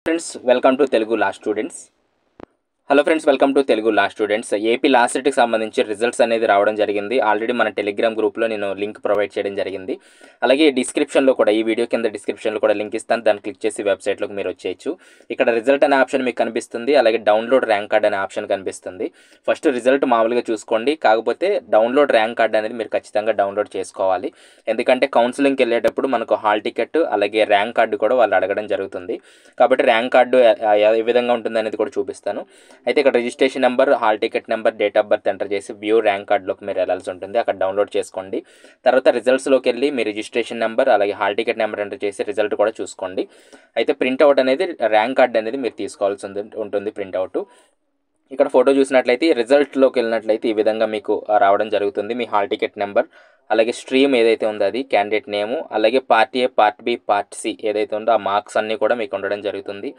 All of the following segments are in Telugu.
Friends welcome to Telugu law students. Hello friends, welcome to Telugu law students. AP last సెట్కి సంబంధించి రిజల్ట్స్ అనేది రావడం జరిగింది. ఆల్రెడీ మన టెలిగ్రామ్ గ్రూప్లో నేను లింక్ ప్రొవైడ్ చేయడం జరిగింది. అలాగే డిస్క్రిప్షన్లో కూడా ఈ వీడియో కింద డిస్క్రిప్షన్లో కూడా లింక్ ఇస్తాను. దాన్ని క్లిక్ చేసి వెబ్సైట్లోకి మీరు వచ్చేయచ్చు. ఇక్కడ రిజల్ట్ అనే ఆప్షన్ మీకు కనిపిస్తుంది. అలాగే డౌన్లోడ్ ర్యాంక్ కార్డ్ అనే ఆప్షన్ కనిపిస్తుంది. ఫస్ట్ రిజల్ట్ మామూలుగా చూసుకోండి. కాకపోతే డౌన్లోడ్ ర్యాంక్ కార్డ్ అనేది మీరు ఖచ్చితంగా డౌన్లోడ్ చేసుకోవాలి. ఎందుకంటే కౌన్సిలింగ్కి వెళ్ళేటప్పుడు మనకు హాల్ టికెట్ అలాగే ర్యాంక్ కార్డు కూడా వాళ్ళు అడగడం జరుగుతుంది. కాబట్టి ర్యాంక్ కార్డు ఏ విధంగా ఉంటుంది అనేది కూడా చూపిస్తాను. అయితే ఇక్కడ registration number, hall ticket number, date of birth enter చేసి వ్యూ ర్యాంక్ కార్డులోకి మీరు వెళ్ళాల్సి ఉంటుంది. అక్కడ డౌన్లోడ్ చేసుకోండి. తర్వాత రిజల్ట్స్లోకి వెళ్ళి మీ రిజిస్ట్రేషన్ నెంబర్ అలాగే హాల్ టికెట్ నెంబర్ ఎంటర్ చేసి రిజల్ట్ కూడా చూసుకోండి. అయితే ప్రింట్అవుట్ అనేది ర్యాంక్ కార్డ్ అనేది మీరు తీసుకోవాల్సి ఉంటుంది ప్రింట్అవుట్. ఇక్కడ ఫోటో చూసినట్లయితే రిజల్ట్లోకి వెళ్ళినట్లయితే ఈ విధంగా మీకు రావడం జరుగుతుంది. మీ హాల్ టికెట్ నెంబర్ అలాగే స్ట్రీమ్ ఏదైతే ఉందో అది, క్యాండిడేట్ నేము, అలాగే part A, part B, part C ఏదైతే ఉందో ఆ మార్క్స్ అన్నీ కూడా మీకు ఉండడం జరుగుతుంది.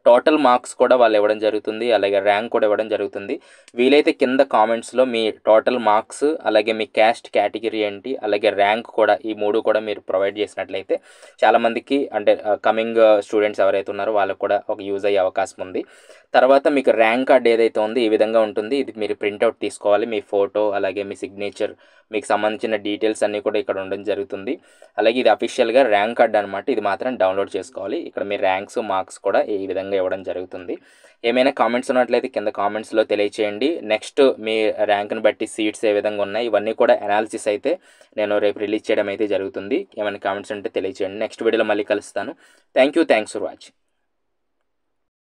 టోటల్ మార్క్స్ కూడా వాళ్ళు ఇవ్వడం జరుగుతుంది. అలాగే ర్యాంక్ కూడా ఇవ్వడం జరుగుతుంది. వీలైతే కింద కామెంట్స్లో మీ టోటల్ మార్క్స్ అలాగే మీ క్యాస్ట్ కేటగిరీ ఏంటి అలాగే ర్యాంక్ కూడా ఈ మూడు కూడా మీరు ప్రొవైడ్ చేసినట్లయితే చాలామందికి అంటే కమింగ్ స్టూడెంట్స్ ఎవరైతే ఉన్నారో వాళ్ళకు కూడా ఒక యూజ్ అయ్యే అవకాశం ఉంది. తర్వాత మీకు ర్యాంక్ కార్డ్ ఏదైతే ఉందో ఈ విధంగా ఉంటుంది. ఇది మీరు ప్రింట్అవుట్ తీసుకోవాలి. మీ ఫోటో అలాగే మీ సిగ్నేచర్, మీకు సంబంధించిన డీటెయిల్స్ అన్నీ కూడా ఇక్కడ ఉండడం జరుగుతుంది. అలాగే ఇది అఫీషియల్గా ర్యాంక్ కార్డ్ అనమాట. ఇది మాత్రం డౌన్లోడ్ చేసుకోవాలి. ఇక్కడ మీ ర్యాంక్స్ మార్క్స్ కూడా ఈ విధంగా ఇవ్వడం జరుగుతుంది. ఏమైనా కామెంట్స్ ఉన్నట్లయితే కింద కామెంట్స్లో తెలియచేయండి. నెక్స్ట్ మీ ర్యాంక్ని బట్టి సీట్స్ ఏ విధంగా ఉన్నాయి ఇవన్నీ కూడా అనాలిసిస్ అయితే నేను రేపు రిలీజ్ చేయడం అయితే జరుగుతుంది. ఏమైనా కామెంట్స్ ఉంటే తెలియచేయండి. నెక్స్ట్ వీడియోలో మళ్ళీ కలుస్తాను. Thanks for watching.